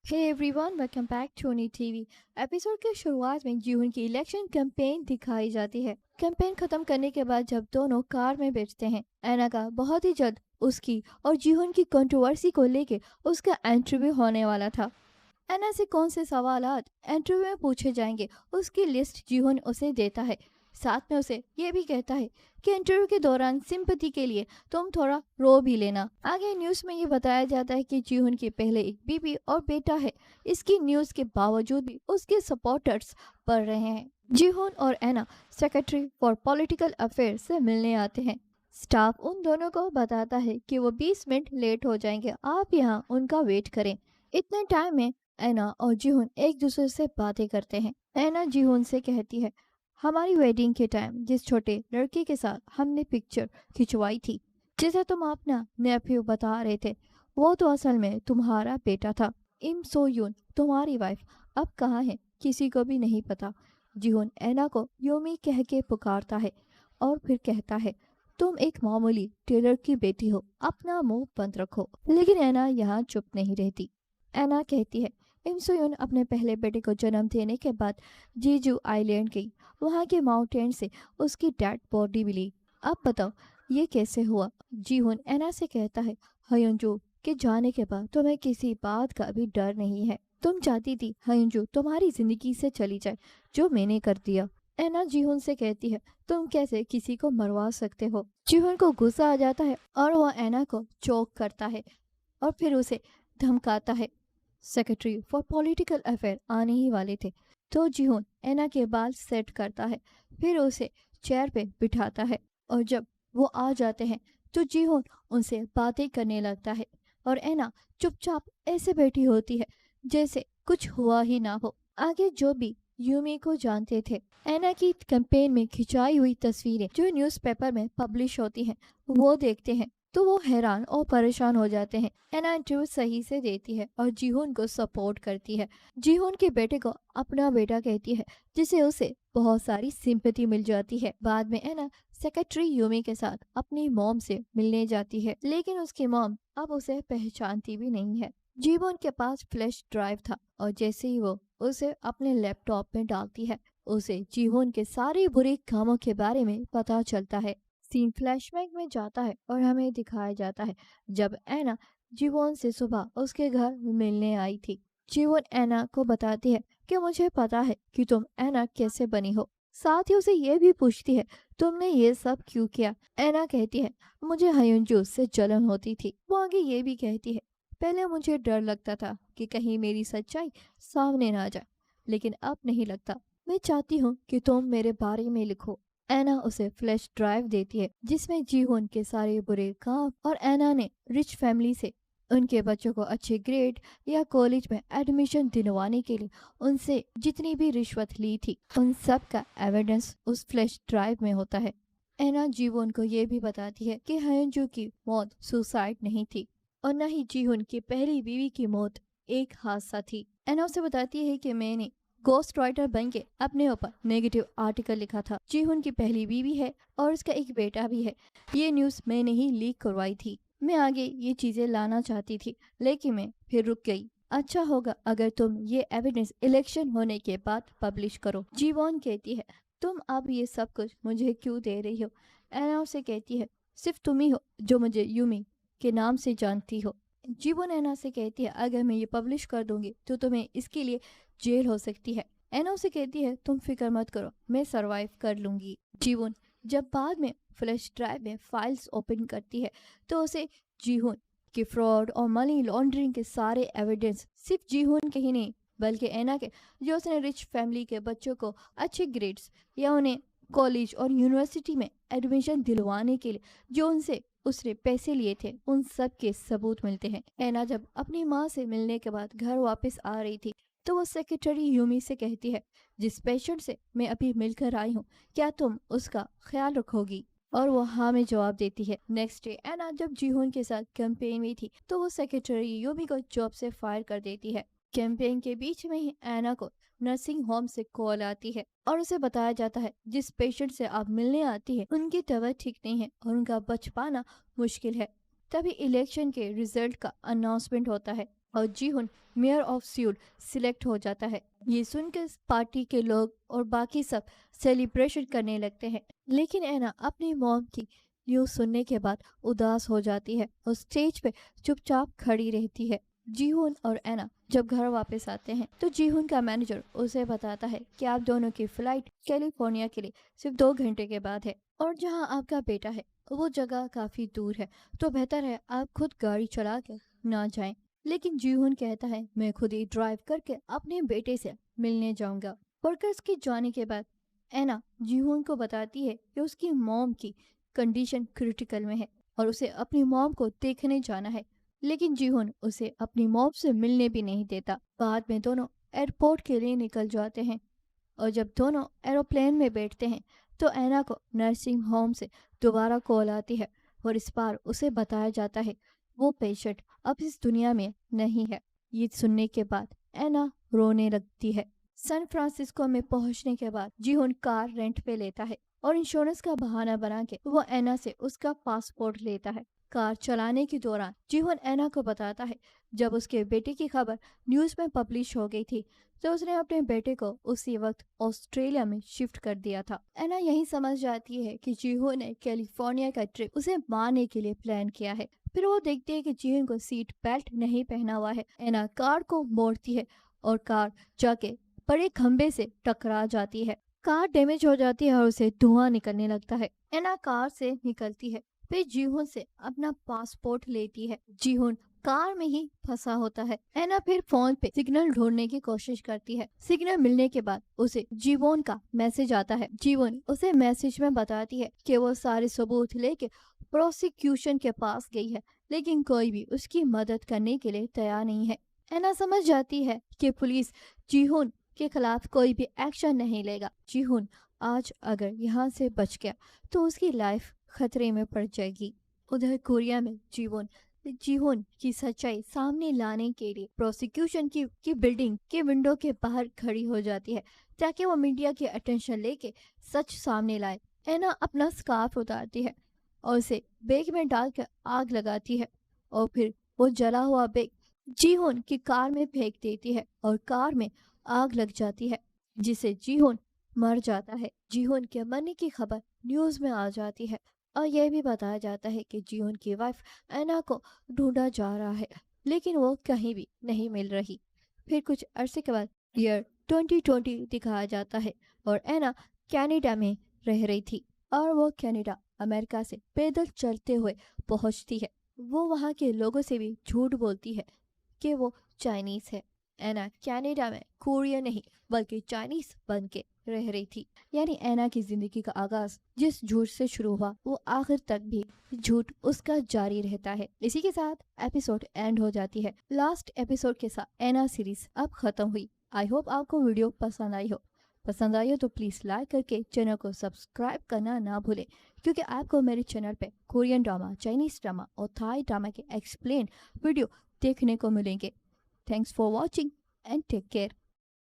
Hey everyone, welcome back to Neo TV. Episode के शुरुआत में जून की इलेक्शन कैंपेन दिखाई जाती है। कैंपेन खत्म करने के बाद जब दोनों कार में बैठते हैं, एना का बहुत ही जल्द उसकी और जीवन की कंट्रोवर्सी को लेके उसका इंटरव्यू होने वाला था। एना से कौन से सवालात इंटरव्यू में पूछे जाएंगे उसकी लिस्ट जीवन उसे देता है। साथ में उसे ये भी कहता है कि इंटरव्यू के दौरान सिंपैथी के लिए तुम थोड़ा रो भी लेना। आगे न्यूज़ में ये बताया जाता है कि जीवन के पहले एक बीबी और बेटा है। इसकी न्यूज़ के बावजूद भी उसके सपोर्टर्स बढ़ रहे हैं। जीवन और एना सेक्रेटरी फॉर पॉलिटिकल अफेयर से मिलने आते हैं। स्टाफ उन दोनों को बताता है कि वो 20 मिनट लेट हो जाएंगे, आप यहाँ उनका वेट करें। इतने टाइम में ऐना और जीहुन एक दूसरे से बातें करते हैं। ऐना जीहुन से कहती है, हमारी वेडिंग के टाइम जिस छोटे लड़के के साथ हमने पिक्चर खिंचवाई थी, जिसे तुम अपना नेफ्यू बता रहे थे, वो तो असल में तुम्हारा बेटा था। इम सो यून तुम्हारी वाइफ अब कहाँ है किसी को भी नहीं पता। जीहुन ऐना को योमी कह के पुकारता है और फिर कहता है, तुम एक मामूली टेलर की बेटी हो, अपना मुंह बंद रखो। लेकिन ऐना यहाँ चुप नहीं रहती। एना कहती है, इम सोयून अपने पहले बेटे को जन्म देने के बाद जीजू आइलैंड गई। वहाँ के माउंटेन से उसकी डेड बॉडी मिली। अब बताओ ये कैसे हुआ। जीहुन एना से कहता है, हयुनजू के जाने के बाद तुम्हें किसी बात का भी डर नहीं है। तुम चाहती थी हयुनजू तुम्हारी जिंदगी से चली जाए, जो मैंने कर दिया। एना जीहुन से कहती है, तुम कैसे किसी को मरवा सकते हो। जीहुन को गुस्सा आ जाता है और वह एना को चोक करता है और फिर उसे धमकाता है। सेक्रेटरी फॉर पॉलिटिकल अफेयर आने ही वाले थे तो जीहोन एना के बाल सेट करता है, फिर उसे चेयर पे बिठाता है और जब वो आ जाते हैं तो जीहोन उनसे बातें करने लगता है और एना चुपचाप ऐसे बैठी होती है जैसे कुछ हुआ ही ना हो। आगे जो भी यूमी को जानते थे, एना की कैंपेन में खिंचाई हुई तस्वीरें जो न्यूज़पेपर में पब्लिश होती हैं वो देखते हैं तो वो हैरान और परेशान हो जाते हैं। एना इंटरव्यू सही से देती है और जीहोन को सपोर्ट करती है। जीहोन के बेटे को अपना बेटा कहती है, जिसे उसे बहुत सारी सिंपैथी मिल जाती है। बाद में एना सेक्रेटरी यूमी के साथ अपनी मॉम से मिलने जाती है, लेकिन उसकी मॉम अब उसे पहचानती भी नहीं है। जीवन के पास फ्लैश ड्राइव था और जैसे ही वो उसे अपने लैपटॉप में डालती है, उसे जीवन के सारे बुरे कामों के बारे में पता चलता है। सीन फ्लैशबैक में जाता है और हमें दिखाया जाता है जब एना जीवन से सुबह उसके घर मिलने आई थी। जीवन एना को बताती है कि मुझे पता है कि तुम एना कैसे बनी हो। साथ ही उसे ये भी पूछती है, तुमने ये सब क्यों किया। एना कहती है, मुझे हयुनजू से जलन होती थी। वो आगे ये भी कहती है, पहले मुझे डर लगता था कि कहीं मेरी सच्चाई सामने ना जाए, लेकिन अब नहीं लगता। मैं चाहती हूँ कि तुम मेरे बारे में लिखो। एना उसे फ्लैश ड्राइव देती है जिसमें जीहोन के सारे बुरे काम और एना ने रिच फैमिली से उनके बच्चों को अच्छे ग्रेड या कॉलेज में एडमिशन दिलवाने के लिए उनसे जितनी भी रिश्वत ली थी, उन सब का एविडेंस उस फ्लैश ड्राइव में होता है। एना जीहोन को ये भी बताती है कि हयंजू की मौत सुसाइड नहीं थी और न ही जीहोन की पहली बीवी की मौत एक हादसा थी। एना उसे बताती है कि मैंने गोस्ट राइटर बन के अपने ऊपर नेगेटिव आर्टिकल लिखा था। जीहुन की पहली बीवी है और उसका एक बेटा भी है। ये न्यूज़ मैंने ही लीक करवाई थी। मैं आगे ये चीजें लाना चाहती थी, लेकिन मैं फिर रुक गई। अच्छा होगा अगर तुम ये एविडेंस इलेक्शन होने के बाद पब्लिश करो। जीवॉन कहती है, तुम अब ये सब कुछ मुझे क्यों दे रही हो। एना उसे कहती है, सिर्फ तुम ही हो जो मुझे यूमी के नाम से जानती हो। जीवन एना से कहती है, अगर मैं ये पब्लिश कर दूंगी तो तुम्हें इसके लिए जेल हो सकती है। एना उसे कहती है, तुम फिक्र मत करो, मैं सरवाइव कर लूंगी। जीवन जब बाद में फ्लैश ड्राइव में फाइल्स ओपन करती है तो उसे जीहुन के फ्रॉड और मनी लॉन्ड्रिंग के सारे एविडेंस, सिर्फ जीहुन के ही नहीं बल्कि एना के, जो उसने रिच फैमिली के बच्चों को अच्छे ग्रेड्स या उन्हें कॉलेज और यूनिवर्सिटी में एडमिशन दिलवाने के लिए जो उनसे उसने पैसे लिए थे, उन सब के सबूत मिलते हैं। एना जब अपनी माँ से मिलने के बाद घर वापस आ रही थी तो वो सेक्रेटरी यूमी से कहती है, जिस पेशेंट से मैं अभी मिलकर आई हूँ, क्या तुम उसका ख्याल रखोगी। और वो हाँ में जवाब देती है। नेक्स्ट डे एना जब जीहोन के साथ कैंपेन में थी तो वो सेक्रेटरी यूमी को जॉब से फायर कर देती है। कैंपेन के बीच में ही एना को नर्सिंग होम से कॉल आती है और उसे बताया जाता है, जिस पेशेंट से आप मिलने आती है उनकी तबीयत ठीक नहीं है और उनका बच पाना मुश्किल है। तभी इलेक्शन के रिजल्ट का अनाउंसमेंट होता है। اور جیہون میئر آف سیول سلیکٹ ہو جاتا ہے۔ یہ سن کے پارٹی کے لوگ اور باقی سب سیلیبریشن کرنے لگتے ہیں، لیکن اینا اپنی موم کی نیوز سننے کے بعد اداس ہو جاتی ہے اور اسٹیج پہ چپ چاپ کھڑی رہتی ہے۔ جیہون اور اینا جب گھر واپس آتے ہیں تو جیہون کا مینیجر اسے بتاتا ہے کہ آپ دونوں کی فلائٹ کیلیفورنیا کے لیے صرف 2 گھنٹے کے بعد ہے، اور جہاں آپ کا بیٹا ہے وہ جگہ کافی دور ہے، تو بہتر ہے آپ خود گاڑی چلا کے نہ جائیں۔ لیکن جیہون کہتا ہے میں خود ہی ڈرائیو کر کے اپنے بیٹے سے ملنے جاؤں گا۔ ورکرز کے جانے کے بعد اینا جیہون کو بتاتی ہے کہ اس کی موم کی کنڈیشن کریٹیکل میں ہے اور اسے اپنی موم کو دیکھنے جانا ہے، لیکن جیہون اسے اپنی موم سے ملنے بھی نہیں دیتا۔ بعد میں دونوں ایئرپورٹ کے لیے نکل جاتے ہیں، اور جب دونوں ایروپلین میں بیٹھتے ہیں تو اینا کو نرسنگ ہوم سے دوبارہ کال آتی ہے، اور اس بار اسے بتایا جاتا ہے وہ پیشنٹ اب اس دنیا میں نہیں ہے۔ یہ سننے کے بعد اینا رونے لگتی ہے۔ سان فرانسسکو میں پہنچنے کے بعد جیہون کار رینٹ پہ لیتا ہے اور انشورنس کا بہانہ بنا کے وہ اینا سے اس کا پاسپورٹ لیتا ہے۔ کار چلانے کے دوران جیہون اینا کو بتاتا ہے جب اس کے بیٹے کی خبر نیوز میں پبلش ہو گئی تھی تو اس نے اپنے بیٹے کو اسی وقت آسٹریلیا میں شفٹ کر دیا تھا۔ اینا یہی سمجھ جاتی ہے کہ جیہون نے کیلیفورنیا کا ٹرپ اسے مارنے کے لیے پلان کیا ہے۔ پھر وہ دیکھتی ہے کہ جیہون کو سیٹ بیلٹ نہیں پہنا ہوا ہے۔ اینا کار کو موڑتی ہے اور کار جا کے بڑے کھمبے سے ٹکرا جاتی ہے۔ کار ڈیمیج ہو جاتی ہے اور اسے دھواں نکلنے لگتا ہے۔ اینا کار سے نکلتی ہے، پھر جیہون سے اپنا پاسپورٹ لیتی ہے۔ جیہون کار میں ہی پھنسا ہوتا ہے۔ اینا پھر فون پہ سگنل ڈھونڈنے کی کوشش کرتی ہے۔ سگنل ملنے کے بعد اسے جیوون کا میسج آتا ہے۔ جیوون اسے میسج میں بتاتی ہے کہ وہ سارے ثبوت لے کے پروسیکیوشن کے پاس گئی ہے، لیکن کوئی بھی اس کی مدد کرنے کے لیے تیار نہیں ہے۔ اینا سمجھ جاتی ہے کہ پولیس جیہون کے خلاف کوئی بھی ایکشن نہیں لے گا۔ جیہون آج اگر یہاں سے بچ گیا تو اس کی لائف خطرے میں پڑ جائے گی۔ ادھر کوریا میں جیہون کی سچائی سامنے لانے کے لیے پروسیکیوشن کی بلڈنگ کے ونڈو کے باہر کھڑی ہو جاتی ہے تاکہ وہ میڈیا کی اٹینشن لے کے سچ سامنے لائے۔ اینا اپنا سکارف اتارتی ہے اور اسے بیگ میں ڈال کر آگ لگاتی ہے، اور پھر وہ جلا ہوا بیگ جیہون کی کار میں پھینک دیتی ہے اور کار میں آگ لگ جاتی ہے، جس سے جیہون مر جاتا ہے۔ جیہون کے مرنے کی خبر نیوز میں آ جاتی ہے اور یہ بھی بتایا جاتا ہے کہ جیہون کی وائف اینا کو ڈھونڈا جا رہا ہے، لیکن وہ کہیں بھی نہیں مل رہی۔ پھر کچھ عرصے کے بعد ایئر 2020 دکھایا جاتا ہے اور اینا کینیڈا میں رہ رہی تھی، اور وہ کینیڈا امریکہ سے پیدل چلتے ہوئے پہنچتی ہے۔ وہ وہاں کے لوگوں سے بھی جھوٹ بولتی ہے کہ وہ چائنیز ہے۔ اینا کینیڈا میں کورین نہیں بلکہ چائنیز بن کے رہ رہی تھی۔ یعنی اینا کی زندگی کا آغاز جس جھوٹ سے شروع ہوا وہ آخر تک بھی جھوٹ اس کا جاری رہتا ہے۔ اسی کے ساتھ ایپیسوڈ اینڈ ہو جاتی ہے۔ لاسٹ ایپیسوڈ کے ساتھ اینا سیریز اب ختم ہوئی۔ آئی ہوپ آپ کو ویڈیو پسند آئی ہو تو پلیز لائک کر کے چینل کو سبسکرائب کرنا نہ بھولیں، کیونکہ آپ کو میرے چینل پہ کورین ڈرامہ، چائنیز ڈرامہ اور تھائی ڈرامہ کے ایکسپلین ویڈیو دیکھنے کو ملیں گے۔ Thanks for watching and take care.